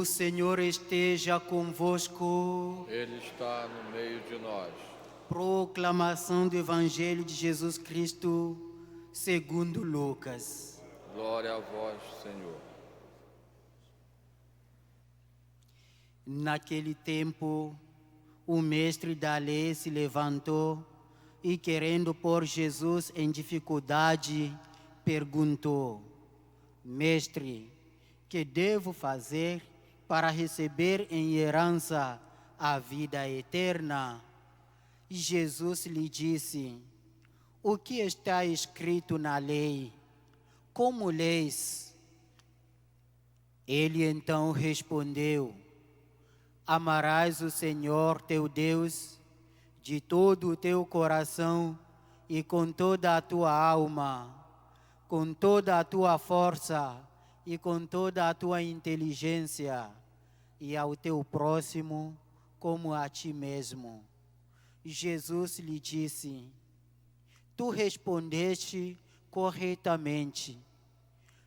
O Senhor esteja convosco. Ele está no meio de nós. Proclamação do Evangelho de Jesus Cristo, segundo Lucas. Glória a vós, Senhor. Naquele tempo, o mestre da lei se levantou e, querendo pôr Jesus em dificuldade, perguntou: Mestre, que devo fazer para receber em herança a vida eterna? E Jesus lhe disse: O que está escrito na lei? Como lês? Ele então respondeu: Amarás o Senhor teu Deus de todo o teu coração e com toda a tua alma, com toda a tua força e com toda a tua inteligência, e ao teu próximo como a ti mesmo. Jesus lhe disse: Tu respondeste corretamente.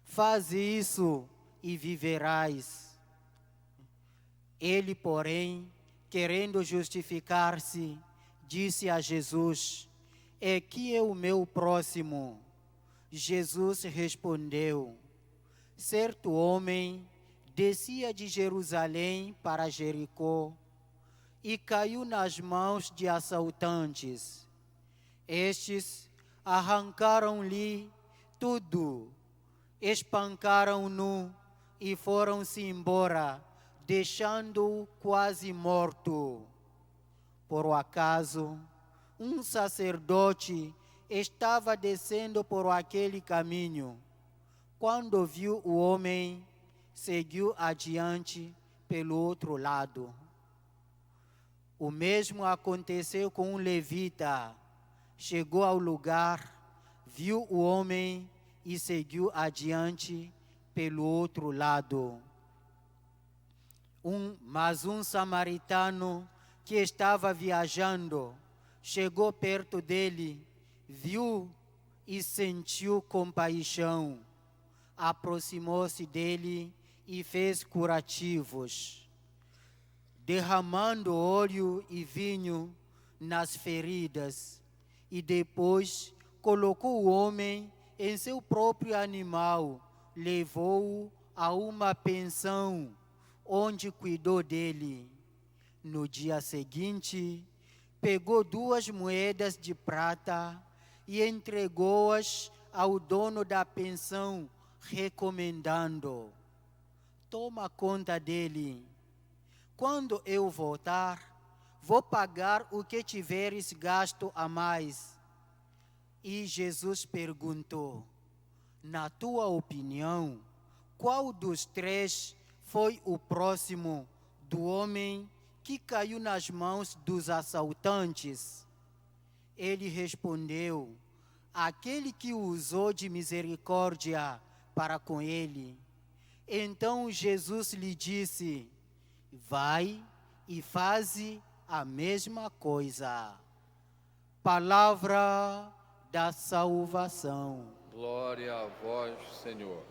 Faze isso e viverás. Ele, porém, querendo justificar-se, disse a Jesus: É que é o meu próximo? Jesus respondeu: Certo homem descia de Jerusalém para Jericó e caiu nas mãos de assaltantes. Estes arrancaram-lhe tudo, espancaram-no e foram-se embora, deixando-o quase morto. Por acaso, um sacerdote estava descendo por aquele caminho. Quando viu o homem, seguiu adiante pelo outro lado. O mesmo aconteceu com um levita. Chegou ao lugar, viu o homem e seguiu adiante pelo outro lado. Mas um samaritano que estava viajando chegou perto dele, viu e sentiu compaixão. Aproximou-se dele e fez curativos, derramando óleo e vinho nas feridas, e depois colocou o homem em seu próprio animal, levou-o a uma pensão, onde cuidou dele. No dia seguinte, pegou 2 moedas de prata e entregou-as ao dono da pensão, recomendando: Toma conta dele. Quando eu voltar, vou pagar o que tiveres gasto a mais. E Jesus perguntou: Na tua opinião, qual dos 3 foi o próximo do homem que caiu nas mãos dos assaltantes? Ele respondeu: Aquele que usou de misericórdia para com ele. Então Jesus lhe disse: Vai e faze a mesma coisa. Palavra da salvação. Glória a vós, Senhor.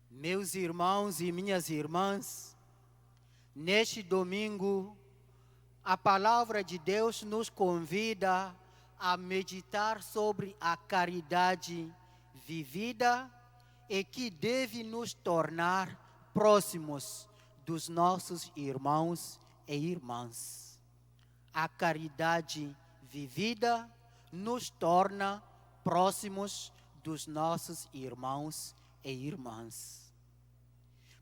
Meus irmãos e minhas irmãs, neste domingo, a palavra de Deus nos convida a meditar sobre a caridade vivida e que deve nos tornar próximos dos nossos irmãos e irmãs. A caridade vivida nos torna próximos dos nossos irmãos e irmãs.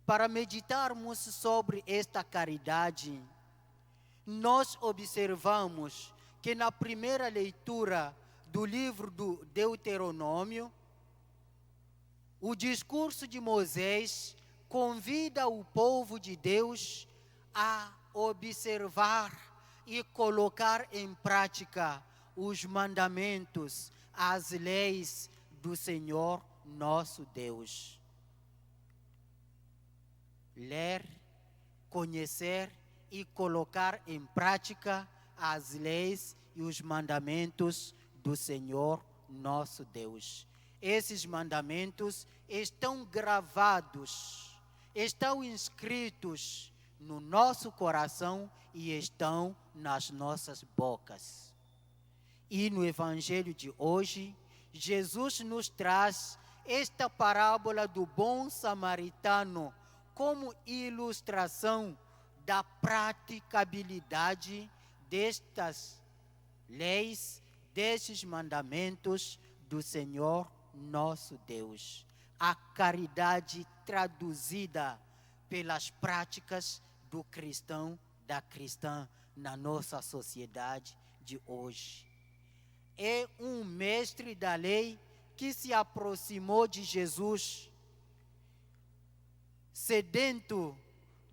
Para meditarmos sobre esta caridade, nós observamos que na primeira leitura do livro do Deuteronômio, o discurso de Moisés convida o povo de Deus a observar e colocar em prática os mandamentos, as leis do Senhor nosso Deus. Ler, conhecer e colocar em prática as leis e os mandamentos do Senhor nosso Deus. Esses mandamentos estão gravados, estão inscritos no nosso coração e estão nas nossas bocas. E no Evangelho de hoje, Jesus nos traz esta parábola do bom samaritano como ilustração da praticabilidade destas leis, destes mandamentos do Senhor nosso Deus. A caridade traduzida pelas práticas do cristão, da cristã na nossa sociedade de hoje. É um mestre da lei que se aproximou de Jesus, sedento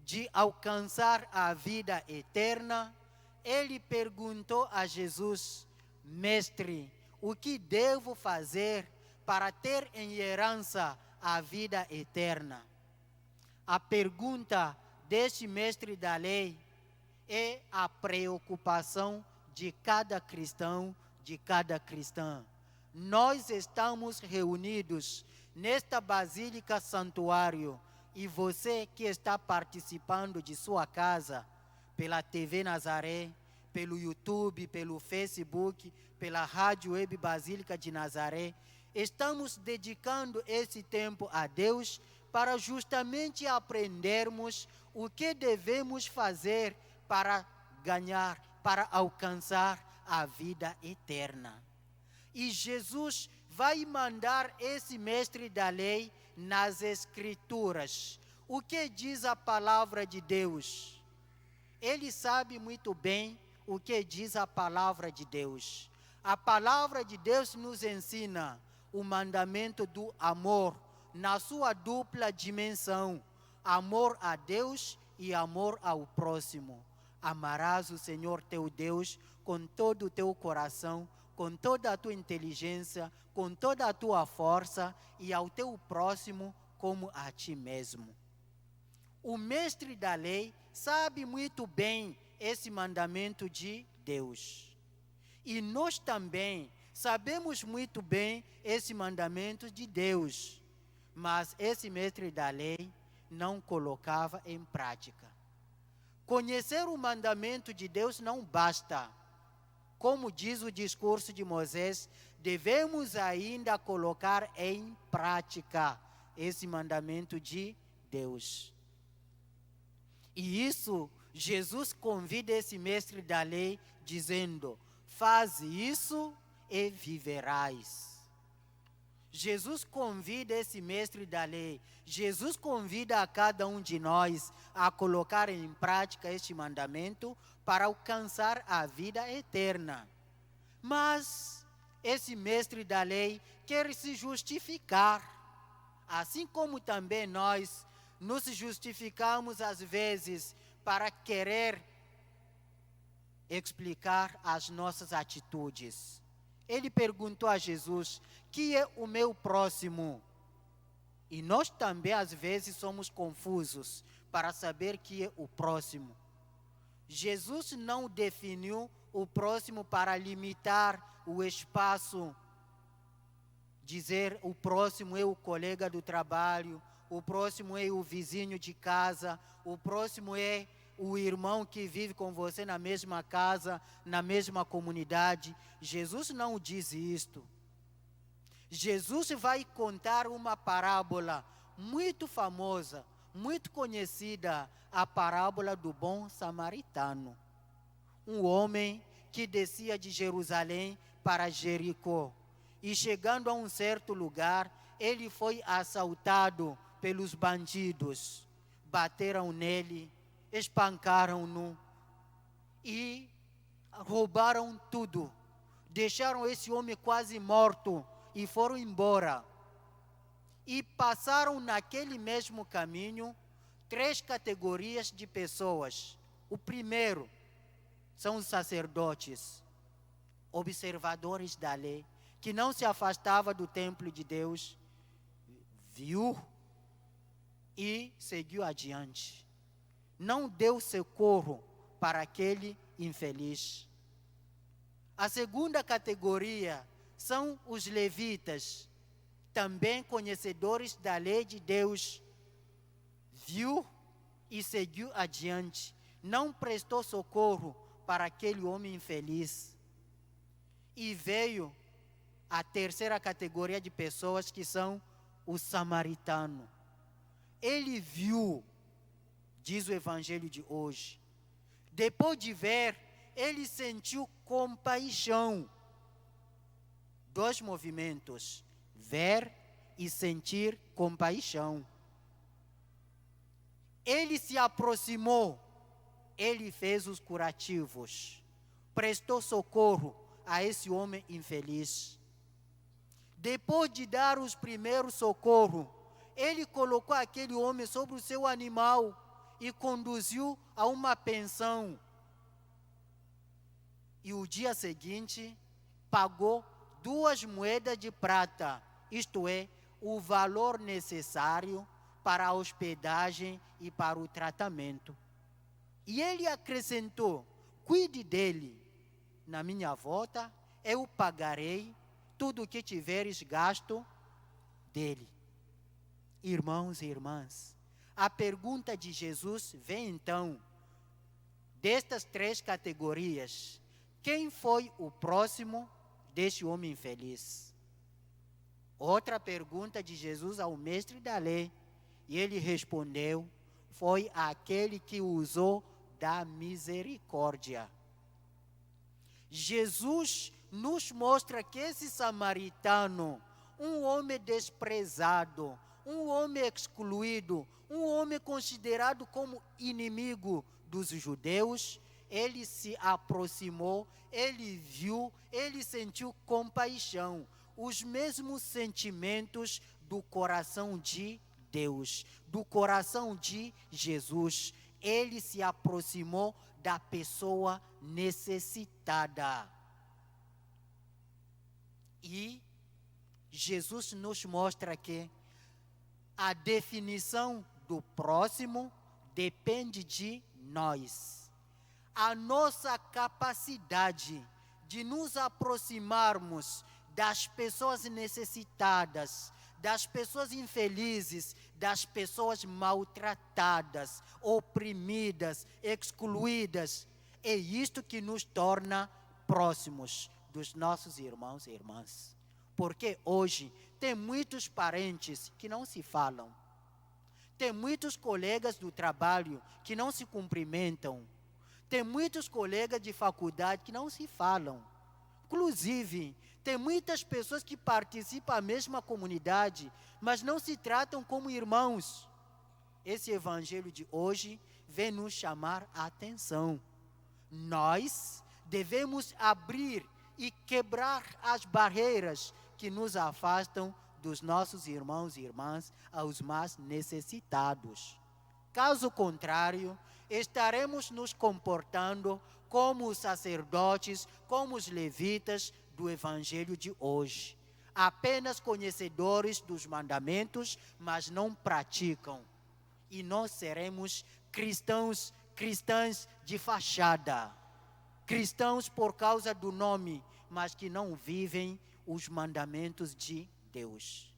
de alcançar a vida eterna. Ele perguntou a Jesus: Mestre, o que devo fazer para ter em herança a vida eterna? A pergunta deste mestre da lei é a preocupação de cada cristão, de cada cristã. Nós estamos reunidos nesta Basílica Santuário e você que está participando de sua casa, pela TV Nazaré, pelo YouTube, pelo Facebook, pela Rádio Web Basílica de Nazaré, estamos dedicando esse tempo a Deus para justamente aprendermos o que devemos fazer para ganhar, para alcançar a vida eterna. E Jesus vai mandar esse mestre da lei nas Escrituras. O que diz a palavra de Deus? Ele sabe muito bem o que diz a palavra de Deus. A palavra de Deus nos ensina o mandamento do amor na sua dupla dimensão: amor a Deus e amor ao próximo. Amarás o Senhor teu Deus com todo o teu coração, com toda a tua inteligência, com toda a tua força, e ao teu próximo como a ti mesmo. O mestre da lei sabe muito bem esse mandamento de Deus. E nós também sabemos muito bem esse mandamento de Deus. Mas esse mestre da lei não colocava em prática. Conhecer o mandamento de Deus não basta. Como diz o discurso de Moisés, devemos ainda colocar em prática esse mandamento de Deus. E isso, Jesus convida esse mestre da lei, dizendo: faz isso e viverás. Jesus convida esse mestre da lei, Jesus convida a cada um de nós a colocar em prática este mandamento para alcançar a vida eterna. Mas esse mestre da lei quer se justificar, assim como também nós nos justificamos às vezes para querer explicar as nossas atitudes. Ele perguntou a Jesus: que é o meu próximo? E nós também às vezes somos confusos para saber que é o próximo. Jesus não definiu o próximo para limitar o espaço, dizer o próximo é o colega do trabalho, o próximo é o vizinho de casa, o próximo é o irmão que vive com você na mesma casa, na mesma comunidade. Jesus não diz isto. Jesus vai contar uma parábola muito famosa, muito conhecida, a parábola do bom samaritano. Um homem que descia de Jerusalém para Jericó e, chegando a um certo lugar, ele foi assaltado pelos bandidos. Bateram nele, espancaram-no e roubaram tudo. Deixaram esse homem quase morto e foram embora. E passaram naquele mesmo caminho 3 categorias de pessoas. O primeiro são os sacerdotes, observadores da lei, que não se afastava do templo de Deus, viu e seguiu adiante. Não deu socorro para aquele infeliz. A segunda categoria são os levitas, também conhecedores da lei de Deus. Viu e seguiu adiante, não prestou socorro para aquele homem infeliz. E veio a terceira categoria de pessoas, que são os samaritanos. Ele viu, diz o evangelho de hoje. Depois de ver, ele sentiu compaixão. Dois movimentos: ver e sentir compaixão. Ele se aproximou, ele fez os curativos, prestou socorro a esse homem infeliz. Depois de dar os primeiros socorros, ele colocou aquele homem sobre o seu animal e conduziu a uma pensão. E o dia seguinte, pagou 2 moedas de prata, isto é, o valor necessário para a hospedagem e para o tratamento. E ele acrescentou: cuide dele, na minha volta eu pagarei tudo o que tiveres gasto dele. Irmãos e irmãs, a pergunta de Jesus vem então, destas 3 categorias: quem foi o próximo deste homem infeliz? Outra pergunta de Jesus ao mestre da lei, e ele respondeu: foi aquele que usou da misericórdia. Jesus nos mostra que esse samaritano, um homem desprezado, um homem excluído, um homem considerado como inimigo dos judeus, ele se aproximou, ele viu, ele sentiu compaixão, os mesmos sentimentos do coração de Deus, do coração de Jesus. Ele se aproximou da pessoa necessitada. E Jesus nos mostra que a definição do próximo depende de nós. A nossa capacidade de nos aproximarmos das pessoas necessitadas, das pessoas infelizes, das pessoas maltratadas, oprimidas, excluídas, é isto que nos torna próximos dos nossos irmãos e irmãs. Porque hoje tem muitos parentes que não se falam, tem muitos colegas do trabalho que não se cumprimentam, tem muitos colegas de faculdade que não se falam. Inclusive, tem muitas pessoas que participam da mesma comunidade, mas não se tratam como irmãos. Esse evangelho de hoje vem nos chamar a atenção. Nós devemos abrir e quebrar as barreiras que nos afastam dos nossos irmãos e irmãs, aos mais necessitados. Caso contrário, estaremos nos comportando como os sacerdotes, como os levitas do evangelho de hoje, apenas conhecedores dos mandamentos, mas não praticam. E nós seremos cristãs de fachada, cristãos por causa do nome, mas que não vivem os mandamentos de Deus.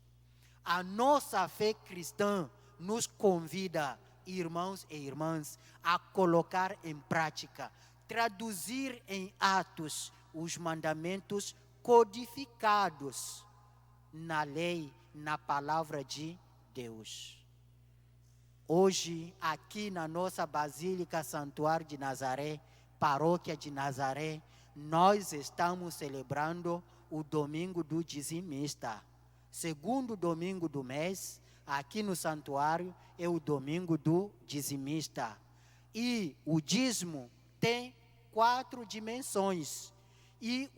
A nossa fé cristã nos convida, irmãos e irmãs, a colocar em prática, traduzir em atos os mandamentos codificados na lei, na palavra de Deus. Hoje, aqui na nossa Basílica Santuário de Nazaré, Paróquia de Nazaré, nós estamos celebrando o domingo do dizimista. Segundo domingo do mês, aqui no santuário, é o domingo do dizimista. E o dízimo tem 4 dimensões. E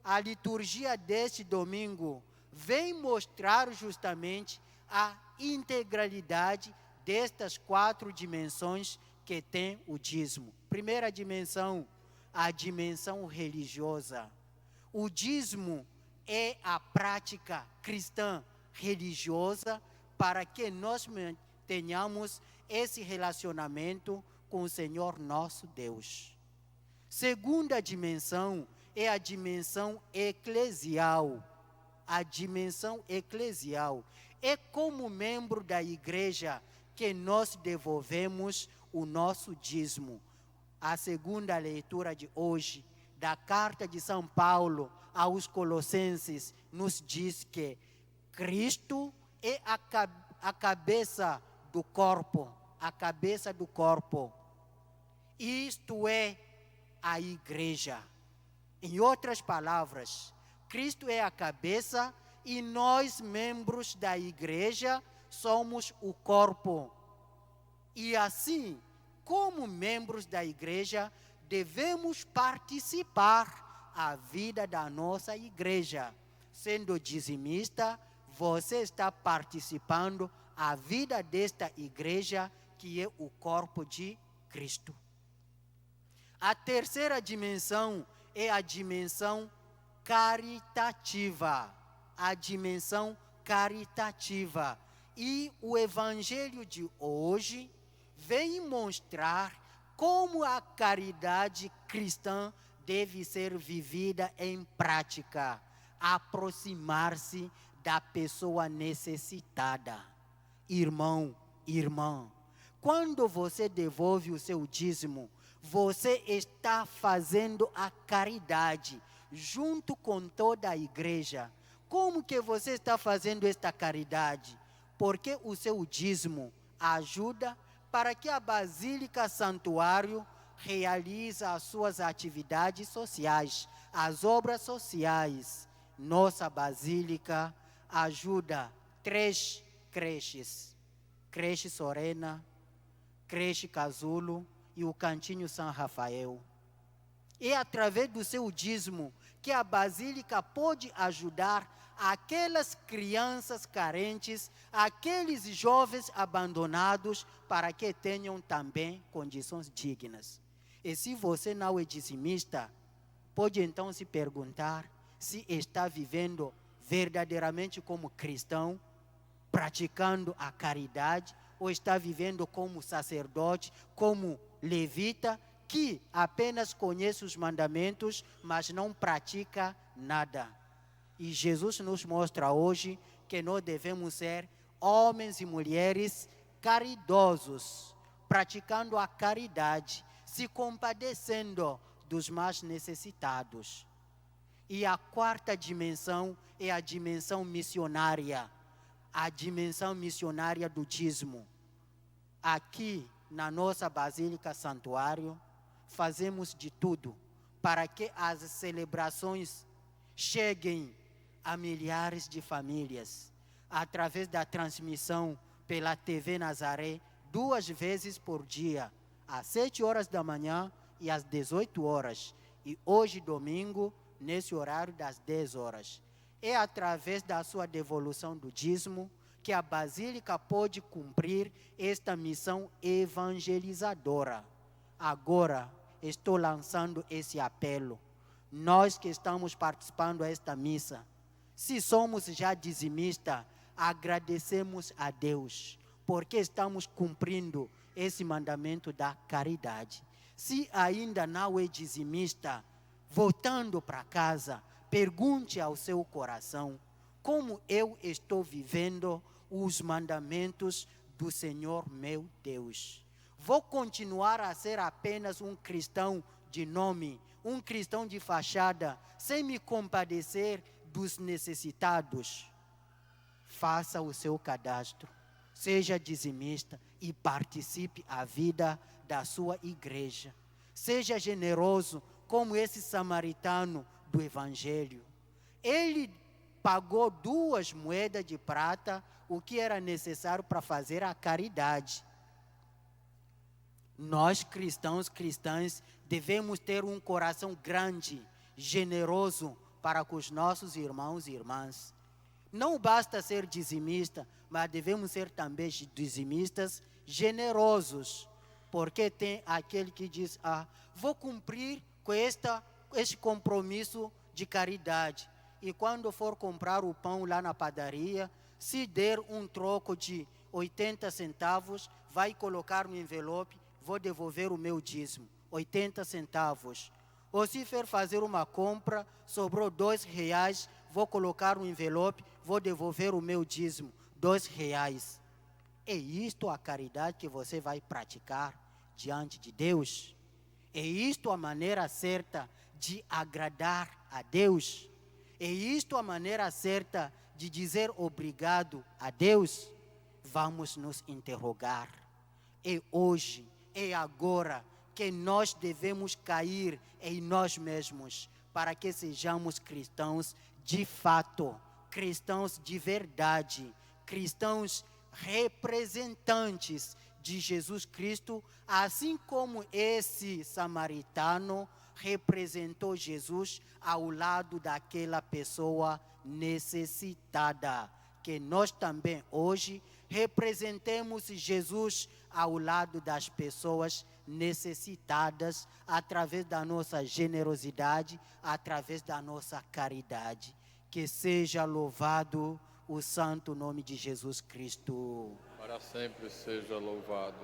a liturgia deste domingo vem mostrar justamente a integralidade destas 4 dimensões que tem o dízimo. Primeira dimensão, a dimensão religiosa. O dízimo é a prática cristã religiosa para que nós tenhamos esse relacionamento com o Senhor nosso Deus. Segunda dimensão é a dimensão eclesial. A dimensão eclesial. É como membro da igreja que nós devolvemos o nosso dízimo. A segunda leitura de hoje, da carta de São Paulo aos Colossenses, nos diz que Cristo é a cabeça do corpo, a cabeça do corpo. Isto é a igreja. Em outras palavras, Cristo é a cabeça e nós, membros da igreja, somos o corpo. E assim, como membros da igreja, devemos participar da vida da nossa igreja. Sendo dizimista, você está participando da vida desta igreja, que é o corpo de Cristo. A terceira dimensão é a dimensão caritativa. A dimensão caritativa. E o evangelho de hoje vem mostrar como a caridade cristã deve ser vivida em prática. Aproximar-se da pessoa necessitada. Irmão, irmã, quando você devolve o seu dízimo, você está fazendo a caridade junto com toda a igreja. Como que você está fazendo esta caridade? Porque o seu dízimo ajuda para que a Basílica Santuário realize as suas atividades sociais, as obras sociais. Nossa Basílica ajuda 3 creches. Creche Sorena, Creche Casulo e o Cantinho São Rafael. É através do seu dízimo que a Basílica pode ajudar aquelas crianças carentes, aqueles jovens abandonados, para que tenham também condições dignas. E se você não é dizimista, pode então se perguntar se está vivendo verdadeiramente como cristão, praticando a caridade, ou está vivendo como sacerdote, como levita, que apenas conhece os mandamentos, mas não pratica nada. E Jesus nos mostra hoje que nós devemos ser homens e mulheres caridosos, praticando a caridade, se compadecendo dos mais necessitados. E a quarta dimensão é a dimensão missionária, a dimensão missionária do dízimo. Aqui, na nossa Basílica Santuário, fazemos de tudo para que as celebrações cheguem a milhares de famílias, através da transmissão pela TV Nazaré, 2 vezes por dia, às 7 horas da manhã e às 18 horas. E hoje, domingo, nesse horário das 10 horas. É através da sua devolução do dízimo que a Basílica pode cumprir esta missão evangelizadora. Agora, estou lançando esse apelo. Nós que estamos participando desta missa, se somos já dizimistas, agradecemos a Deus, porque estamos cumprindo esse mandamento da caridade. Se ainda não é dizimista, voltando para casa, pergunte ao seu coração: como eu estou vivendo os mandamentos do Senhor meu Deus? Vou continuar a ser apenas um cristão de nome, um cristão de fachada, sem me compadecer dos necessitados? Faça o seu cadastro, seja dizimista e participe da vida da sua igreja. Seja generoso como esse samaritano do Evangelho. Ele pagou 2 moedas de prata, o que era necessário para fazer a caridade. Nós, cristãs, devemos ter um coração grande, generoso para com os nossos irmãos e irmãs. Não basta ser dizimista, mas devemos ser também dizimistas generosos, porque tem aquele que diz: vou cumprir com este compromisso de caridade. E quando for comprar o pão lá na padaria, se der um troco de 80 centavos, vai colocar no envelope: vou devolver o meu dízimo, 80 centavos. Ou se for fazer uma compra, sobrou R$ 2, vou colocar um envelope, vou devolver o meu dízimo, R$ 2. É isto a caridade que você vai praticar diante de Deus? É isto a maneira certa de agradar a Deus? É isto a maneira certa de dizer obrigado a Deus? Vamos nos interrogar. É hoje, é agora que nós devemos cair em nós mesmos para que sejamos cristãos de fato, cristãos de verdade, cristãos representantes de Jesus Cristo, assim como esse samaritano representou Jesus ao lado daquela pessoa necessitada. Que nós também hoje representemos Jesus ao lado das pessoas necessitadas, através da nossa generosidade, através da nossa caridade. Que seja louvado o santo nome de Jesus Cristo. Para sempre seja louvado.